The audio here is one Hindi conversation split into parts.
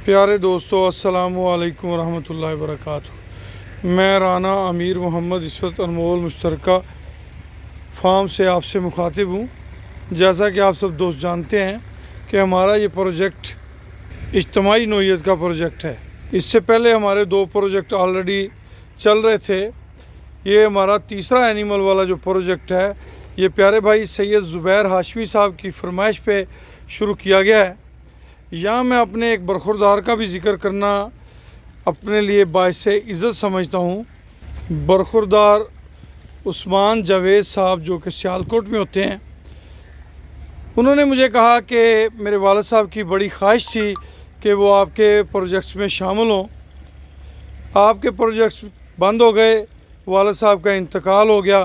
प्यारे दोस्तों, अस्सलामु अलैकुम रहमतुल्लाहि व बरकातुहू। मैं राना अमीर मोहम्मद इस वक्त अनमोल मुश्तरका फार्म से आपसे मुखातिब हूँ। जैसा कि आप सब दोस्त जानते हैं कि हमारा ये प्रोजेक्ट इज्तिमाई नौइयत का प्रोजेक्ट है। इससे पहले हमारे दो प्रोजेक्ट ऑलरेडी चल रहे थे। ये हमारा तीसरा एनिमल वाला जो प्रोजेक्ट है, ये प्यारे भाई सैयद ज़ुबैर हाशमी साहब की फरमाइश पे शुरू किया गया है। यहाँ मैं अपने एक बरखुरदार का भी ज़िक्र करना अपने लिए बाइस इज़्ज़त समझता हूँ। बरखुरदार उस्मान जावेद साहब जो कि सियालकोट में होते हैं, उन्होंने मुझे कहा कि मेरे वालिद साहब की बड़ी ख्वाहिश थी कि वो आपके प्रोजेक्ट्स में शामिल हों। आपके प्रोजेक्ट्स बंद हो गए, वालिद साहब का इंतकाल हो गया,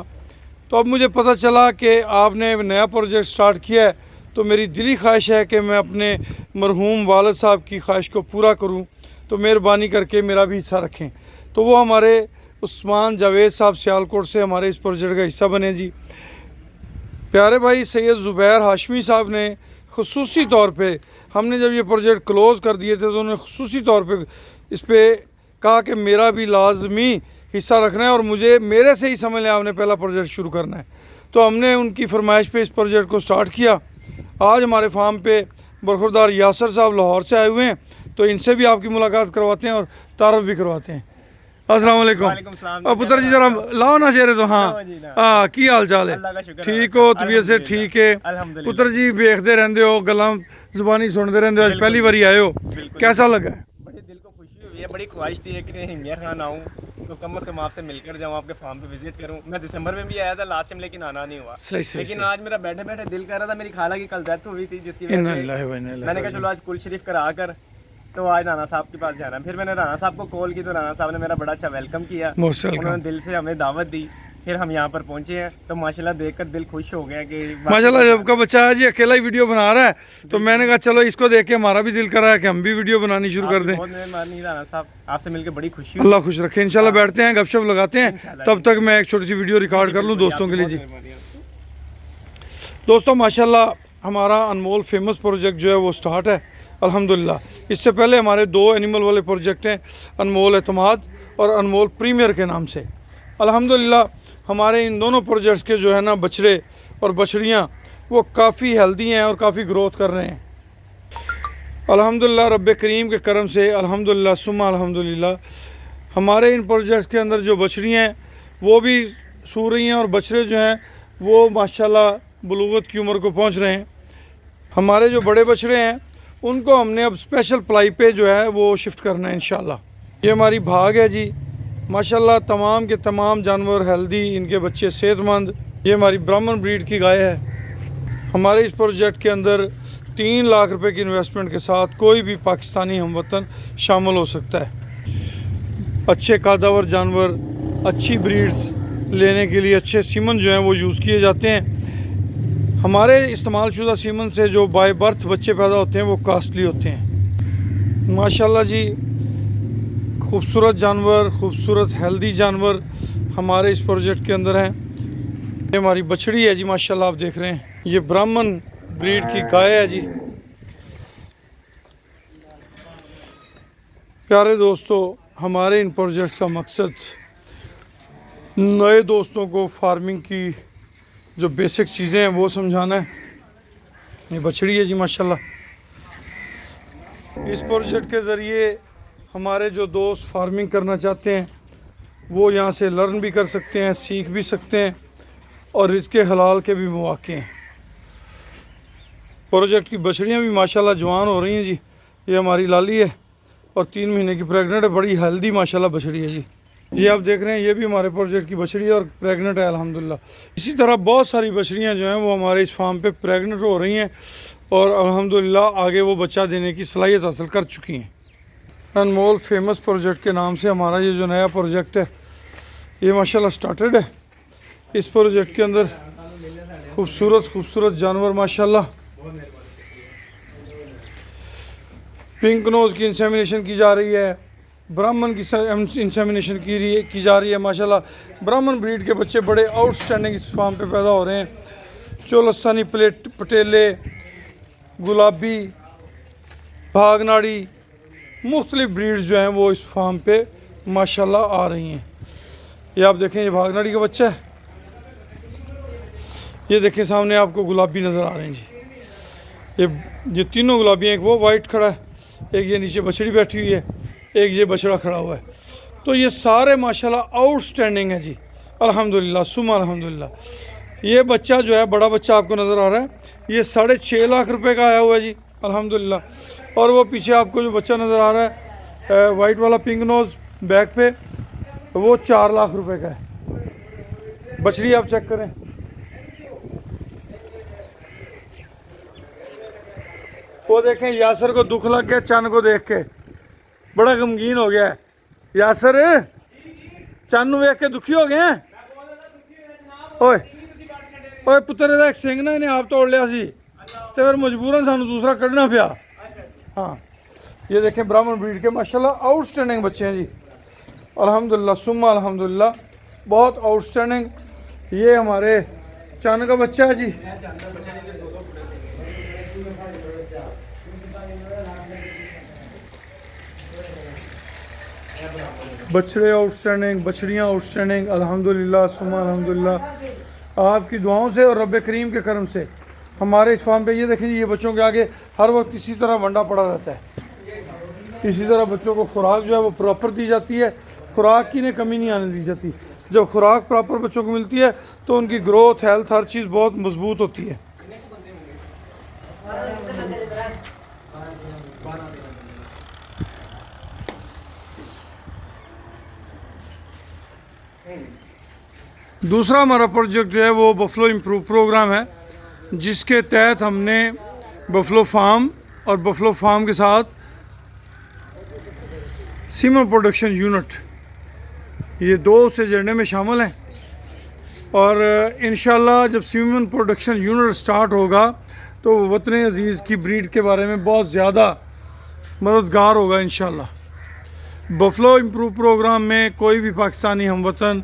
तो अब मुझे पता चला कि आपने नया प्रोजेक्ट स्टार्ट किया है। तो मेरी दिली ख्वाहिश है कि मैं अपने मरहूम वालिद साहब की ख्वाहिश को पूरा करूं, तो मेहरबानी करके मेरा भी हिस्सा रखें। तो वो हमारे उस्मान जावेद साहब सियालकोट से हमारे इस प्रोजेक्ट का हिस्सा बने जी। प्यारे भाई सैयद ज़ुबैर हाशमी साहब ने खुसूसी तौर पे, हमने जब ये प्रोजेक्ट क्लोज़ कर दिए थे तो उन्होंने खुसूसी तौर पे इस पर कहा कि मेरा भी लाजमी हिस्सा रखना है और मुझे मेरे से ही समझ लें आपने पहला प्रोजेक्ट शुरू करना है। तो हमने उनकी फरमाइश पे इस प्रोजेक्ट को स्टार्ट किया। आज हमारे फार्म पे बरखुरदार यासर साहब लाहौर से आए हुए हैं, तो इनसे भी आपकी मुलाकात करवाते हैं और तारफ़ भी करवाते हैं। अस्सलाम वालेकुम। पुत्र जी जरा लाओ ना चेहरे तो। हाँ की हाल चाल है? ठीक हो? तबीयत से ठीक है? पुत्र जी वेखते रहते हो, गल्लां ज़ुबानी सुनते रहते हो, आज पहली बारी आए हो, कैसा लगा? बड़े दिल को खुशी हुई है, बड़ी ख्वाहिश थी कि हिमिया खान आऊँ तो कम से कम आपसे मिलकर जाऊँ, आपके फार्म पे विजिट करूँ। मैं दिसंबर में भी आया था लास्ट टाइम, लेकिन आना नहीं हुआ। लेकिन आज मेरा बैठे बैठे दिल कर रहा था। मेरी खाला की कल डेथ हुई थी, जिसकी वजह से मैंने कहा चलो आज कुल शरीफ करा कर तो आज राना साहब के पास जाना है। फिर मैंने राना साहब को कॉल की तो राना साहब ने मेरा बड़ा अच्छा वेलकम किया, उन्होंने दिल से हमें दावत दी। फिर हम यहाँ पर पहुँचे हैं तो माशाल्लाह देखकर दिल खुश हो गया कि माशाल्लाह जब का बच्चा आज अकेला ही वीडियो बना रहा है, तो मैंने कहा चलो इसको देख के हमारा भी दिल कर रहा है कि हम भी वीडियो बनानी शुरू कर दें। बहुत मेहरबानी राना साहब, आपसे मिलकर बड़ी खुशी। अल्लाह खुश रखे। इंशाल्लाह बैठते हैं, गपशप लगाते हैं, तब तक मैं एक छोटी सी वीडियो रिकॉर्ड कर लूँ दोस्तों के लिए जी। दोस्तों माशाल्लाह हमारा अनमोल फेमस प्रोजेक्ट जो है वो स्टार्ट है अल्हम्दुलिल्लाह। इससे पहले हमारे दो एनिमल वाले प्रोजेक्ट हैं, अनमोल एतमाद और अनमोल प्रीमियर के नाम से। अल्हम्दुलिल्लाह हमारे इन दोनों प्रोजेक्ट्स के जो है ना बछड़े और बछड़ियाँ वो काफ़ी हेल्दी हैं और काफ़ी ग्रोथ कर रहे हैं अल्हम्दुलिल्लाह। रब्बे करीम के करम से अल्हम्दुलिल्लाह सुम्मा अल्हम्दुलिल्लाह हमारे इन प्रोजेक्ट्स के अंदर जो बछड़ियाँ हैं वो भी सू रही हैं और बछड़े जो हैं वो माशाल्लाह बुलूगत की उम्र को पहुँच रहे हैं। हमारे जो बड़े बछड़े हैं उनको हमने अब स्पेशल प्लाई पे जो है वो शिफ्ट करना है इंशाल्लाह। ये हमारी भाग है जी, माशाल्लाह तमाम के तमाम जानवर हेल्दी, इनके बच्चे सेहतमंद। ये हमारी ब्राह्मण ब्रीड की गाय है। हमारे इस प्रोजेक्ट के अंदर 3 लाख रुपए की इन्वेस्टमेंट के साथ कोई भी पाकिस्तानी हमवतन शामिल हो सकता है। अच्छे कादावर जानवर, अच्छी ब्रीड्स लेने के लिए अच्छे सीमन जो हैं वो यूज़ किए जाते हैं। हमारे इस्तेमाल शुदा सीमन से जो बाय बर्थ बच्चे पैदा होते हैं वो कास्टली होते हैं माशाल्लाह जी। खूबसूरत जानवर, खूबसूरत हेल्दी जानवर हमारे इस प्रोजेक्ट के अंदर हैं। ये हमारी बछड़ी है जी माशाल्लाह, आप देख रहे हैं, ये ब्राह्मण ब्रीड की गाय है जी। प्यारे दोस्तों हमारे इन प्रोजेक्ट्स का मकसद नए दोस्तों को फार्मिंग की जो बेसिक चीज़ें हैं वो समझाना है। ये बछड़ी है जी माशाल्लाह। इस प्रोजेक्ट के ज़रिए हमारे जो दोस्त फार्मिंग करना चाहते हैं वो यहाँ से लर्न भी कर सकते हैं, सीख भी सकते हैं और इसके हलाल के भी मौके हैं। प्रोजेक्ट की बछड़ियाँ भी माशाल्लाह जवान हो रही हैं जी। ये हमारी लाली है और 3 महीने की प्रेग्नेंट है, बड़ी हेल्दी माशाल्लाह बछड़ी है जी। ये आप देख रहे हैं, ये भी हमारे प्रोजेक्ट की बछड़ी है और प्रेग्नेंट है अल्हम्दुलिल्लाह। इसी तरह बहुत सारी बछड़ियाँ जो हैं वो हमारे इस फार्म पे प्रेग्नेंट हो रही हैं और अल्हम्दुलिल्लाह आगे वो बच्चा देने की सलाहियत हासिल कर चुकी हैं। अनमोल फेमस प्रोजेक्ट के नाम से हमारा ये जो नया प्रोजेक्ट है ये माशाल्लाह स्टार्टेड है। इस प्रोजेक्ट के अंदर खूबसूरत जानवर माशाल्लाह। पिंक नोज़ की इंसेमिनेशन की जा रही है, ब्राह्मण की इंसेमिनेशन की जा रही है माशाल्लाह। ब्राह्मण ब्रीड के बच्चे बड़े आउटस्टैंडिंग इस फार्म पे पैदा हो रहे हैं। चोलस्तानी पटेले, गुलाबी, भागनाड़ी, मुख्तलिफ ब्रीड्स जो हैं वो इस फार्म पे माशाल्लाह आ रही हैं। ये आप देखें, ये भागनाड़ी का बच्चा है। ये देखें सामने आपको गुलाबी नज़र आ रहे हैं जी। ये तीनों गुलाबी हैं, एक वो वाइट खड़ा है, एक ये नीचे बछड़ी बैठी हुई है, एक ये बछड़ा खड़ा हुआ है। तो ये सारे माशाल्लाह आउटस्टैंडिंग है जी, अल्हम्दुलिल्लाह सुम्मा अल्हम्दुलिल्लाह। ये बच्चा जो है, बड़ा बच्चा आपको नज़र आ रहा है, ये 6.5 लाख रुपए का आया हुआ है जी, अल्हम्दुलिल्लाह। और वो पीछे आपको जो बच्चा नज़र आ रहा है वाइट वाला पिंक नोज बैक पे, वो 4 लाख रुपए का है। बछड़ी आप चेक करें, वो देखें यासर को दुख लग गया चंद को देख के, बड़ा गमगीन हो गया है। यासर चंद वेख के दुखी हो गए हैं। ओए ओए पुत्र दा एक सिंह ना इन्हें आप तोड़ लिया सी ते फिर मजबूरन सानू दूसरा कढ़ना पिया। हाँ, ये देखें ब्राह्मण ब्रीड के माशाल्लाह आउटस्टैंडिंग बच्चे हैं जी, अल्हम्दुलिल्लाह सुम्मा अल्हम्दुलिल्लाह, बहुत आउटस्टैंडिंग। ये हमारे चंद का बच्चा है जी। बछड़े आउटस्टैंडिंग, बछड़ियाँ आउटस्टैंडिंग, अल्हम्दुलिल्लाह सुम्मा अल्हम्दुलिल्लाह। आपकी दुआओं से और रब करीम के करम से हमारे इस फार्म पे ये देखें, ये बच्चों के आगे हर वक्त इसी तरह वंडा पड़ा रहता है। इसी तरह बच्चों को खुराक जो है वो प्रॉपर दी जाती है, खुराक की ने कमी नहीं आने दी जाती। जब खुराक प्रॉपर बच्चों को मिलती है तो उनकी ग्रोथ, हेल्थ, हर चीज़ बहुत मजबूत होती है। दूसरा हमारा प्रोजेक्ट जो है वो बफलो इम्प्रूव प्रोग्राम है, जिसके तहत हमने बफलो फार्म और बफलो फार्म के साथ सीमन प्रोडक्शन यूनिट, ये दो से जर्ने में शामिल हैं। और इंशाल्लाह जब सीमन प्रोडक्शन यूनिट स्टार्ट होगा तो वतन अजीज़ की ब्रीड के बारे में बहुत ज़्यादा मददगार होगा इंशाल्लाह। बफलो इम्प्रूव प्रोग्राम में कोई भी पाकिस्तानी हमवतन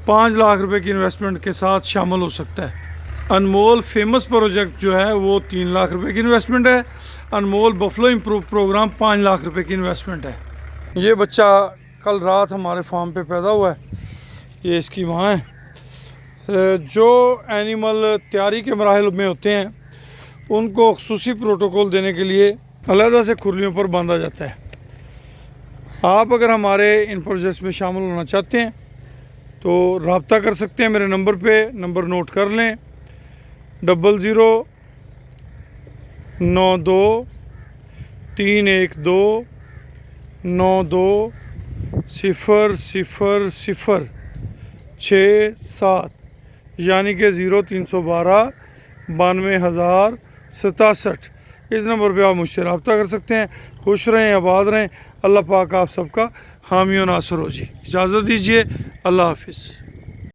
5 लाख रुपए की इन्वेस्टमेंट के साथ शामिल हो सकता है। अनमोल फेमस प्रोजेक्ट जो है वो 3 लाख रुपए की इन्वेस्टमेंट है। अनमोल बफलो इम्प्रूव प्रोग्राम 5 लाख रुपए की इन्वेस्टमेंट है। ये बच्चा कल रात हमारे फार्म पे पैदा हुआ है, ये इसकी माँ है। जो एनिमल तैयारी के मराहल में होते हैं उनको खसूसी प्रोटोकॉल देने के लिए अलहदा से खुरलियों पर बांधा जाता है। आप अगर हमारे इन प्रोजेक्ट्स में शामिल होना चाहते हैं तो रब्ता कर सकते हैं मेरे नंबर पे, नंबर नोट कर लें 00 92 312 92 0 0 0 6 7, यानी कि 0312 92,067। इस नंबर पे आप मुझसे रब्ता कर सकते हैं। खुश रहें, आबाद रहें, अल्लाह पाक आप सबका हामी और नासर हो जी। इजाज़त दीजिए, अल्लाह हाफिज़।